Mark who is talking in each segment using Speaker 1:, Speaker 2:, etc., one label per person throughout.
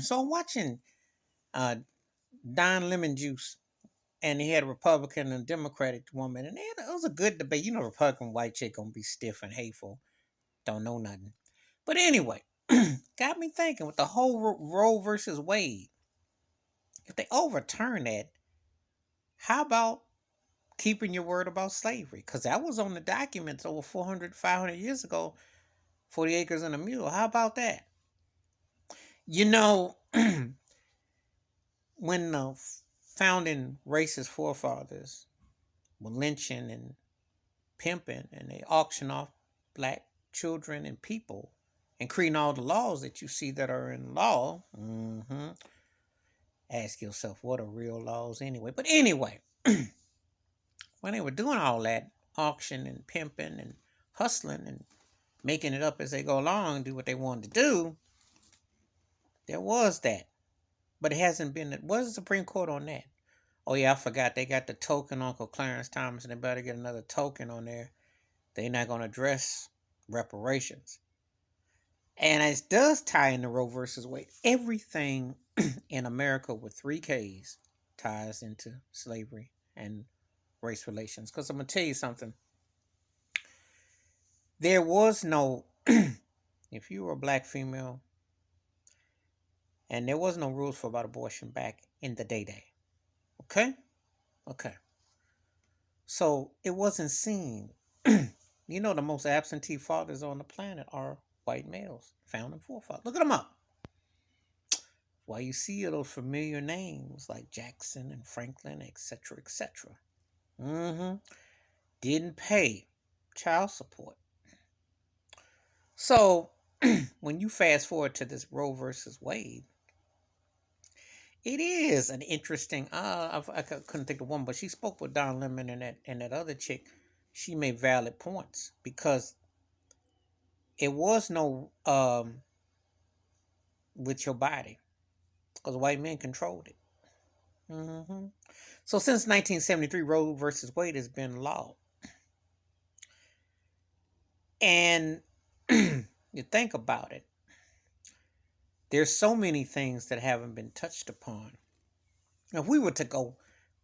Speaker 1: So I'm watching uh, Don Lemon Juice, and he had a Republican and a Democratic woman, and it was a good debate. You know, Republican white chick gonna be stiff and hateful, don't know nothing. But anyway, got me thinking with the whole Roe versus Wade. If they overturn that, how about keeping your word about slavery? Because that was on the documents over 400, 500 years ago, 40 acres and a mule. How about that? You know, when the founding racist forefathers were lynching and pimping and they auction off black children and people and creating all the laws that you see that are in law, ask yourself what are real laws anyway. But anyway, when they were doing all that auction and pimping and hustling and making it up as they go along and do what they wanted to do, there was that. But it hasn't been. What's the Supreme Court on that? Oh yeah, I forgot. They got the token Uncle Clarence Thomas, and they better get another token on there. They're not going to address reparations. And it does tie into Roe versus Wade. Everything in America with three Ks ties into slavery and race relations. Because I'm going to tell you something. There was no, if you were a black female, and there was no rules for about abortion back in the day. Okay? Okay. So it wasn't seen. You know, the most absentee fathers on the planet are white males, founding forefathers. Look at them up. Why you see those familiar names like Jackson and Franklin, etc., etc. Mm-hmm. Didn't pay child support. So when you fast forward to this Roe versus Wade, it is an interesting. I couldn't think of one, but she spoke with Don Lemon and that other chick. She made valid points because it was no with your body because white men controlled it. hmm So since 1973, Roe versus Wade has been law, and you think about it, there's so many things that haven't been touched upon. If we were to go,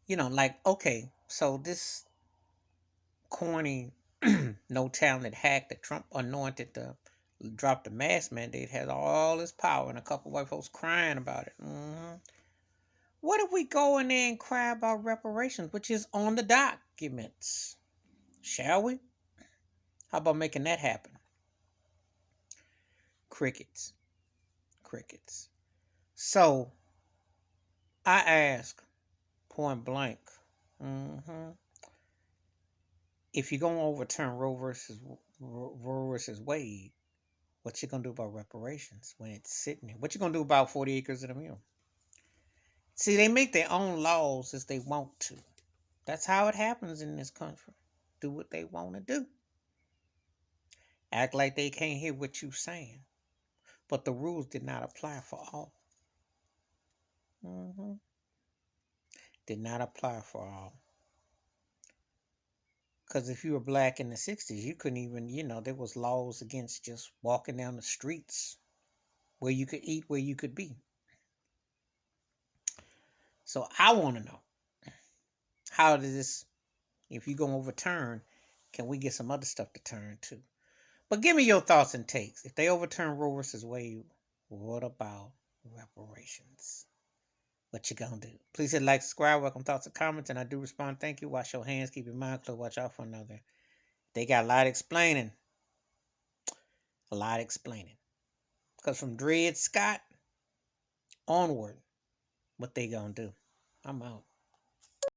Speaker 1: like okay, so this corny, no talent hack that Trump anointed to drop the mask mandate has all this power, and a couple white folks crying about it. What if we go in there and cry about reparations, which is on the documents? Shall we? How about making that happen? Crickets. Crickets. So I ask point blank, hmm if you're going to overturn Roe versus Wade, what you gonna do about reparations when it's sitting there? What you gonna do about 40 acres of the mule? See, they make their own laws as they want to. That's how it happens in this country. Do what they want to do. Act like they can't hear what you're saying. But the rules did not apply for all. hmm Did not apply for all. Because if you were black in the 60s, you couldn't even, there was laws against just walking down the streets where you could eat, where you could be. So I want to know, how does this, if you're going to overturn, can we get some other stuff to turn to? But give me your thoughts and takes. If they overturn Roe versus Wade, what about reparations? What you gonna do? Please hit like, subscribe, welcome thoughts and comments, and I do respond. Thank you. Wash your hands, keep your mind clear, watch out for another. They got a lot of explaining. A lot of explaining. Because from Dred Scott onward, what they gonna do? I'm out.